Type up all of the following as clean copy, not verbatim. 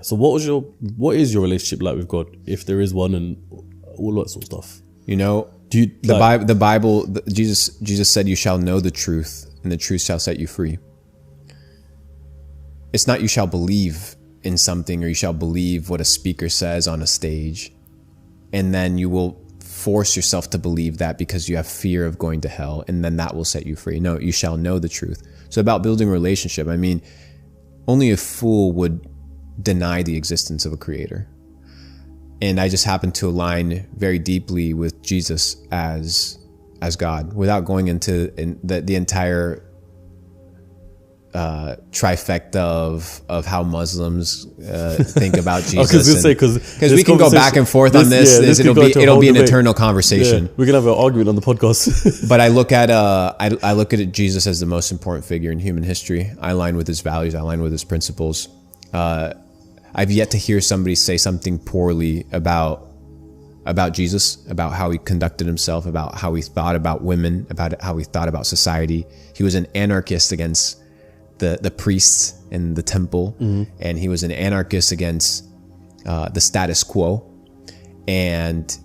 So what is your relationship like with God, if there is one, and all that sort of stuff? You know, the Bible, Jesus said, "You shall know the truth, and the truth shall set you free." It's not you shall believe in something, or you shall believe what a speaker says on a stage, and then you will force yourself to believe that because you have fear of going to hell, and then that will set you free. No, you shall know the truth. So about building a relationship, I mean, only a fool would deny the existence of a creator. And I just happen to align very deeply with Jesus as God, without going into the entire trifecta of how Muslims think about Jesus. I was going to say, because we can go back and forth on this. It'll be an eternal conversation. Yeah, we can have an argument on the podcast. But I look at Jesus as the most important figure in human history. I align with his values. I align with his principles. I've yet to hear somebody say something poorly about Jesus, about how he conducted himself, about how he thought about women, about how he thought about society. He was an anarchist against the priests in the temple, and he was an anarchist against the status quo. And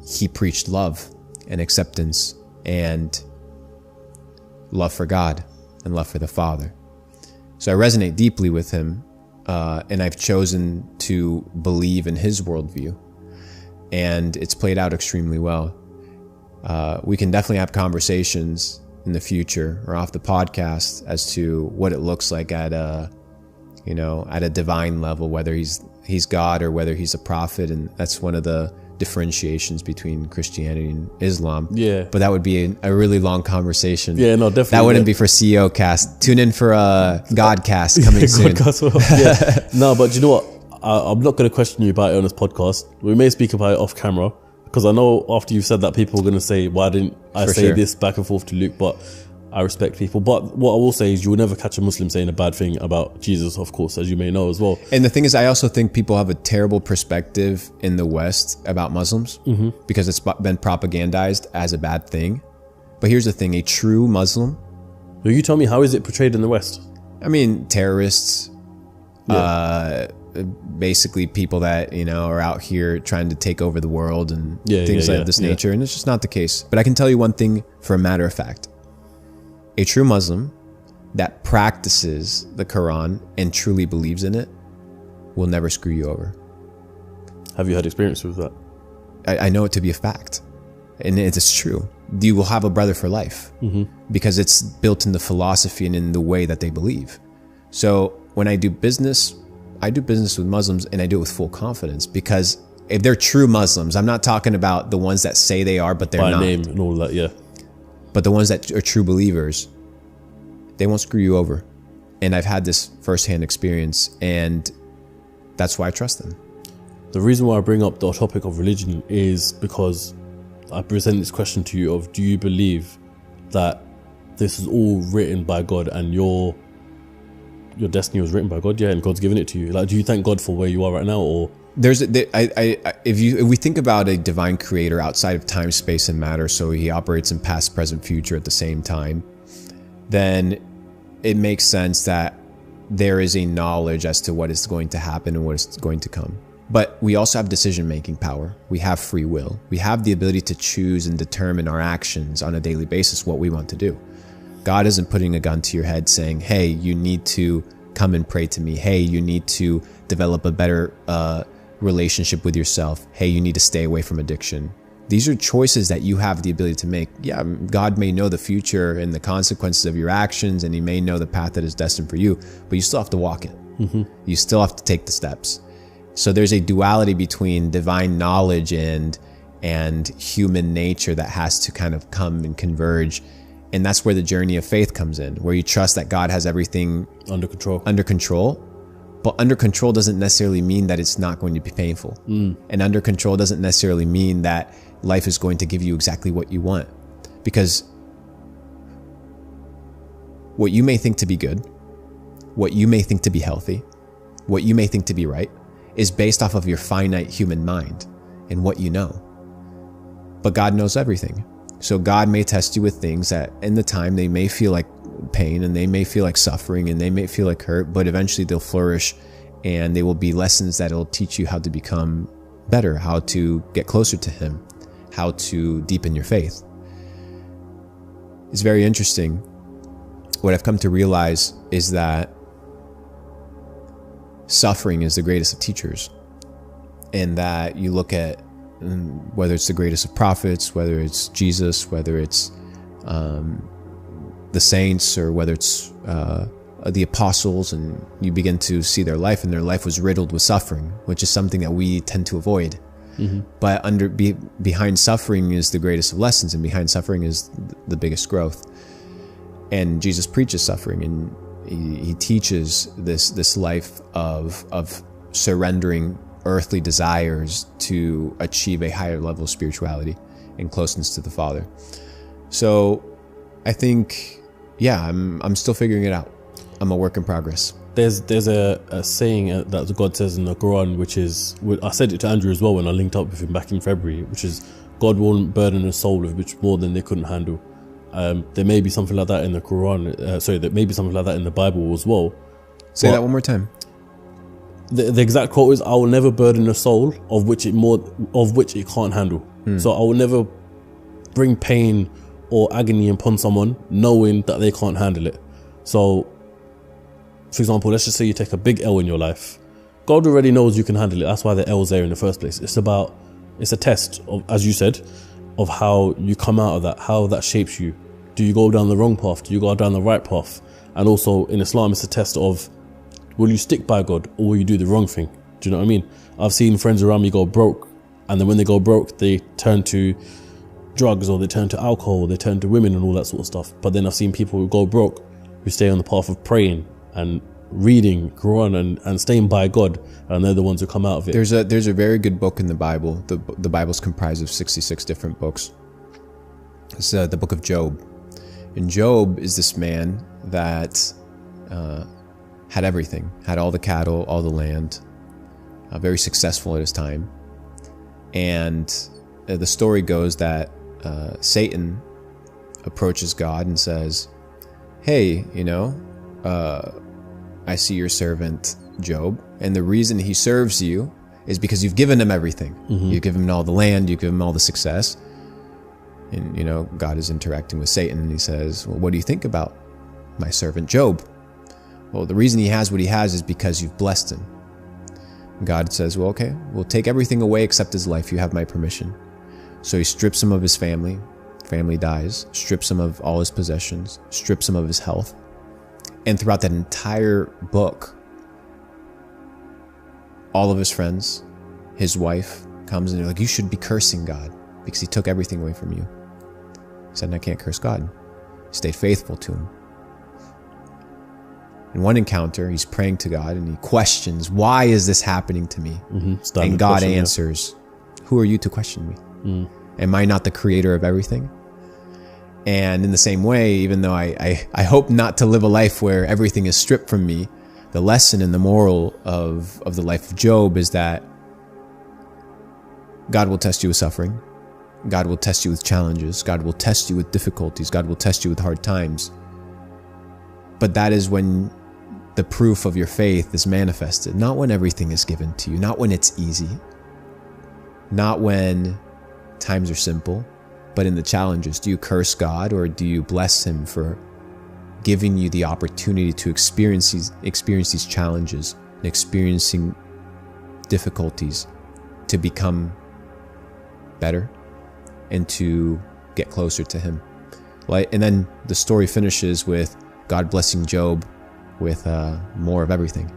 he preached love and acceptance and love for God and love for the Father. So I resonate deeply with him. And I've chosen to believe in his worldview, and it's played out extremely well. We can definitely have conversations in the future or off the podcast as to what it looks like at a divine level, whether he's God or whether he's a prophet. And that's one of the differentiations between Christianity and Islam. Yeah. But that would be a really long conversation. Yeah, no, definitely. That wouldn't be for CEO Cast. Tune in for Godcast coming soon. Yeah. No, but you know what? I'm not going to question you about it on this podcast. We may speak about it off camera, because I know after you've said that, people are going to say, why didn't I say this back and forth to Luke? But I respect people. But what I will say is, you will never catch a Muslim saying a bad thing about Jesus, of course, as you may know as well. And the thing is, I also think people have a terrible perspective in the West about Muslims, because it's been propagandized as a bad thing. But here's the thing, a true Muslim... Will you tell me, how is it portrayed in the West? I mean, terrorists, basically people that, are out here trying to take over the world and things of this nature. And it's just not the case. But I can tell you one thing for a matter of fact. A true Muslim that practices the Quran and truly believes in it will never screw you over. Have you had experience with that? I know it to be a fact. And it's true. You will have a brother for life, because it's built in the philosophy and in the way that they believe. So when I do business with Muslims, and I do it with full confidence, because if they're true Muslims, I'm not talking about the ones that say they are, but they're not. By name and all that, yeah. But the ones that are true believers, they won't screw you over. And I've had this firsthand experience, and that's why I trust them. The reason why I bring up the topic of religion is because I present this question to you of, do you believe that this is all written by God, and your destiny was written by God, and God's given it to you? Like, do you thank God for where you are right now, or... If we think about a divine creator outside of time, space, and matter, so he operates in past, present, future at the same time, then it makes sense that there is a knowledge as to what is going to happen and what is going to come. But we also have decision-making power. We have free will. We have the ability to choose and determine our actions on a daily basis, what we want to do. God isn't putting a gun to your head saying, hey, you need to come and pray to me. Hey, you need to develop a better relationship with yourself. Hey, you need to stay away from addiction. These are choices that you have the ability to make. Yeah, God may know the future and the consequences of your actions, and he may know the path that is destined for you, but you still have to walk it. You still have to take the steps. So there's a duality between divine knowledge and human nature that has to kind of come and converge. And that's where the journey of faith comes in, where you trust that God has everything under control. But under control doesn't necessarily mean that it's not going to be painful. And under control doesn't necessarily mean that life is going to give you exactly what you want. Because what you may think to be good, what you may think to be healthy, what you may think to be right, is based off of your finite human mind and what you know. But God knows everything. So God may test you with things that in the time they may feel like pain, and they may feel like suffering, and they may feel like hurt, but eventually they'll flourish and they will be lessons that will teach you how to become better, how to get closer to Him, how to deepen your faith. It's very interesting. What I've come to realize is that suffering is the greatest of teachers, and that you look at whether it's the greatest of prophets, whether it's Jesus, whether it's the saints, or whether it's the apostles, and you begin to see their life, and their life was riddled with suffering, which is something that we tend to avoid. But behind suffering is the greatest of lessons, and behind suffering is the biggest growth. And Jesus preaches suffering, and he teaches this life of surrendering earthly desires to achieve a higher level of spirituality and closeness to the Father. So I think, yeah, I'm still figuring it out. I'm a work in progress. There's a saying that God says in the Quran, which is, I said it to Andrew as well when I linked up with him back in February, which is, God won't burden a soul with which more than they couldn't handle. There may be something like that in the Quran. There may be something like that in the Bible as well. Say that one more time. The exact quote is, "I will never burden a soul of which it can't handle." So I will never bring pain or agony upon someone knowing that they can't handle it. So, for example, let's just say you take a big L in your life. God already knows you can handle it. That's why the L's there in the first place. It's a test of, as you said, of how you come out of that, how that shapes you. Do you go down the wrong path? Do you go down the right path? And also in Islam, it's a test of, will you stick by God or will you do the wrong thing? Do you know what I mean? I've seen friends around me go broke, and then when they go broke, they turn to drugs, or they turn to alcohol, or they turn to women and all that sort of stuff. But then I've seen people who go broke, who stay on the path of praying and reading Quran and staying by God, and they're the ones who come out of it. There's a very good book in the Bible. The Bible's comprised of 66 different books. It's the book of Job. And Job is this man that had everything, had all the cattle, all the land, very successful at his time. And the story goes that Satan approaches God and says, "Hey, I see your servant Job, and the reason he serves you is because you've given him everything. You've given him all the land, you've given him all the success." And, God is interacting with Satan, and he says, "Well, what do you think about my servant Job?" "Well, the reason he has what he has is because you've blessed him." And God says, "Well, okay, we'll take everything away except his life. You have my permission." So he strips him of his family. Family dies. Strips him of all his possessions. Strips him of his health. And throughout that entire book, all of his friends, his wife comes and they're like, "You should be cursing God because he took everything away from you." He said, "I can't curse God." He stayed faithful to him. In one encounter, he's praying to God and he questions, "Why is this happening to me?" And God answers, "Who are you to question me? Am I not the creator of everything?" And in the same way, even though I hope not to live a life where everything is stripped from me, the lesson and the moral of the life of Job is that God will test you with suffering. God will test you with challenges. God will test you with difficulties. God will test you with hard times. But that is when the proof of your faith is manifested, not when everything is given to you, not when it's easy, not when times are simple, but in the challenges. Do you curse God, or do you bless him for giving you the opportunity to experience these challenges and experiencing difficulties to become better and to get closer to him? And then the story finishes with God blessing Job with more of everything,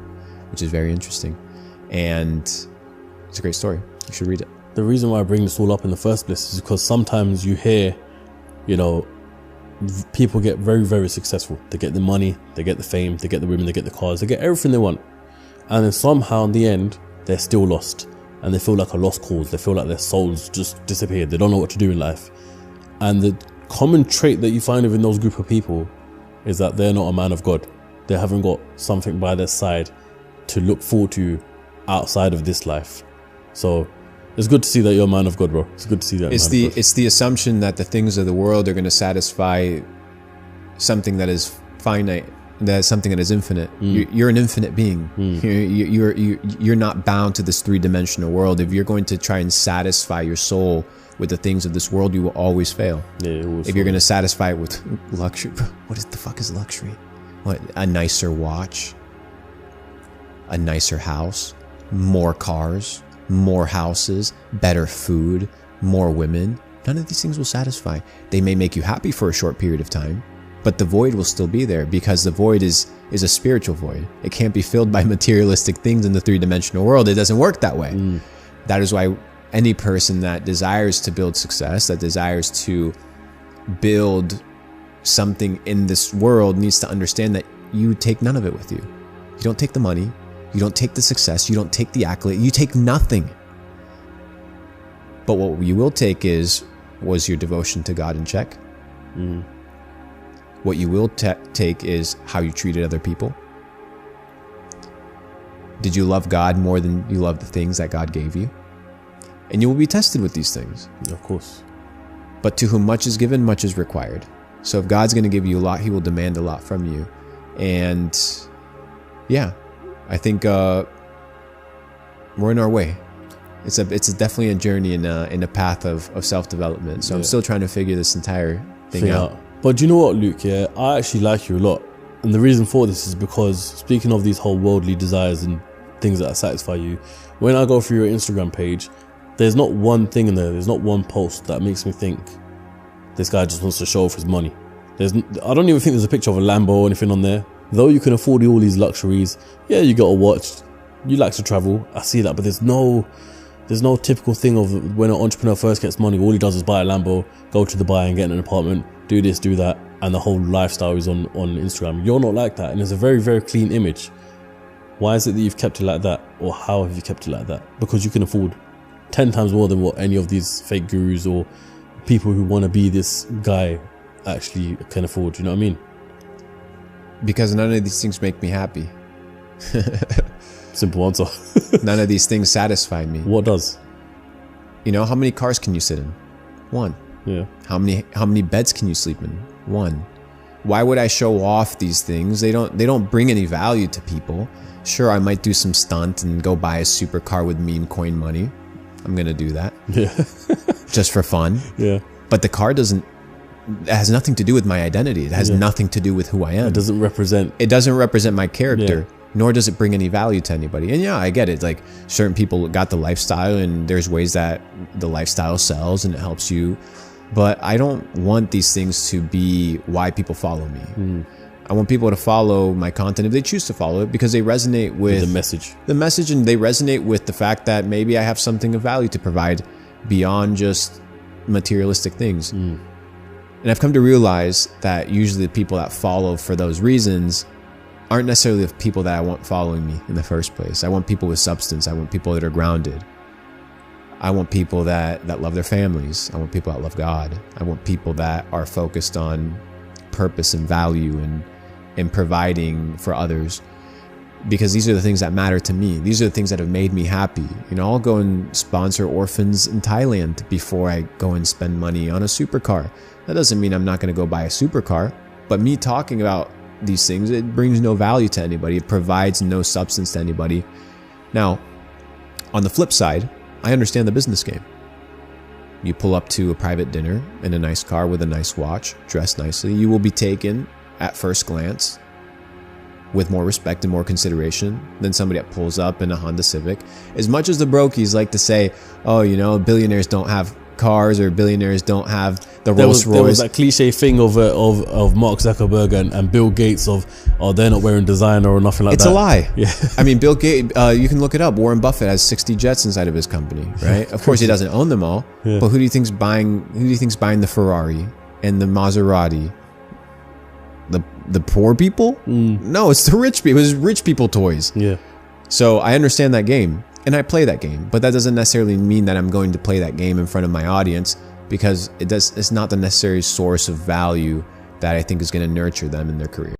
which is very interesting. And it's a great story. You should read it. The reason why I bring this all up in the first place is because sometimes you hear, people get very, very successful. They get the money, they get the fame, they get the women, they get the cars, they get everything they want. And then somehow in the end, they're still lost. And they feel like a lost cause. They feel like their souls just disappeared. They don't know what to do in life. And the common trait that you find within those group of people is that they're not a man of God. They haven't got something by their side to look forward to outside of this life. So it's good to see that you're a man of God, bro. It's good to see that. It's the assumption that the things of the world are going to satisfy something that is finite That's something that is infinite. You're an infinite being. You're not bound to this 3-dimensional world. If you're going to try and satisfy your soul with the things of this world, you will always fail. If you're going to satisfy it with luxury, what the fuck is luxury? What, a nicer watch, a nicer house, more cars, more houses, better food, more women. None of these things will satisfy. They may make you happy for a short period of time, but the void will still be there, because the void is a spiritual void. It can't be filled by materialistic things in the 3-dimensional world. It doesn't work that way. That is why any person that desires to build success, that desires to build something in this world, needs to understand that you take none of it with you. You don't take the money. You don't take the success. You don't take the accolade. You take nothing. But what you will take was your devotion to God in check. What you will take is how you treated other people. Did you love God more than you love the things that God gave you? And you will be tested with these things. Of course. But to whom much is given, much is required. So if God's going to give you a lot, he will demand a lot from you. And yeah, I think we're in our way. It's definitely a journey in a path of self-development. So I'm still trying to figure this entire thing out. But do you know what, Luke? Yeah, I actually like you a lot. And the reason for this is because, speaking of these whole worldly desires and things that satisfy you, when I go through your Instagram page, there's not one thing in there, there's not one post that makes me think this guy just wants to show off his money. I don't even think there's a picture of a Lambo or anything on there. Though you can afford all these luxuries, yeah, you got a watch, you like to travel, I see that, but there's no typical thing of when an entrepreneur first gets money, all he does is buy a Lambo, go to Dubai and get an apartment, do this, do that, and the whole lifestyle is on Instagram. You're not like that, and it's a very, very clean image. Why is it that you've kept it like that? Or how have you kept it like that? Because you can afford 10 times more than what any of these fake gurus or people who want to be this guy actually can afford. You know what I mean? Because none of these things make me happy. Simple answer. None of these things satisfy me. What does? You know, how many cars can you sit in? One. Yeah. How many beds can you sleep in? One. Why would I show off these things? They don't bring any value to people. Sure, I might do some stunt and go buy a supercar with meme coin money. I'm gonna do that. Yeah. Just for fun. Yeah. But the car it has nothing to do with my identity. It has nothing to do with who I am. It doesn't represent my character, nor does it bring any value to anybody. And yeah, I get it. Like, certain people got the lifestyle, and there's ways that the lifestyle sells and it helps you. But I don't want these things to be why people follow me. I want people to follow my content if they choose to follow it, because they resonate with the message, and they resonate with the fact that maybe I have something of value to provide beyond just materialistic things. And I've come to realize that usually the people that follow for those reasons aren't necessarily the people that I want following me in the first place. I want people with substance. I want people that are grounded. I want people that love their families. I want people that love God. I want people that are focused on purpose and value and providing for others, because these are the things that matter to me. These are the things that have made me happy. You know, I'll go and sponsor orphans in Thailand before I go and spend money on a supercar. That doesn't mean I'm not going to go buy a supercar, but me talking about these things, it brings no value to anybody. It provides no substance to anybody. Now, on the flip side, I understand the business game. You pull up to a private dinner in a nice car with a nice watch, dressed nicely. You will be taken at first glance with more respect and more consideration than somebody that pulls up in a Honda Civic. As much as the brokies like to say, oh, you know, billionaires don't have cars, or billionaires don't have the Rolls Royce. There was that cliche thing of Mark Zuckerberg and Bill Gates of, oh, they're not wearing designer or nothing like that. It's a lie. Yeah. I mean, Bill Gates, you can look it up. Warren Buffett has 60 jets inside of his company, right? Of course, he doesn't own them all. Yeah. But who do you think's buying the Ferrari and the Maserati? The poor people? No, it's the rich people. It's rich people toys. Yeah. So I understand that game. And I play that game, but that doesn't necessarily mean that I'm going to play that game in front of my audience, because it's not the necessary source of value that I think is going to nurture them in their career.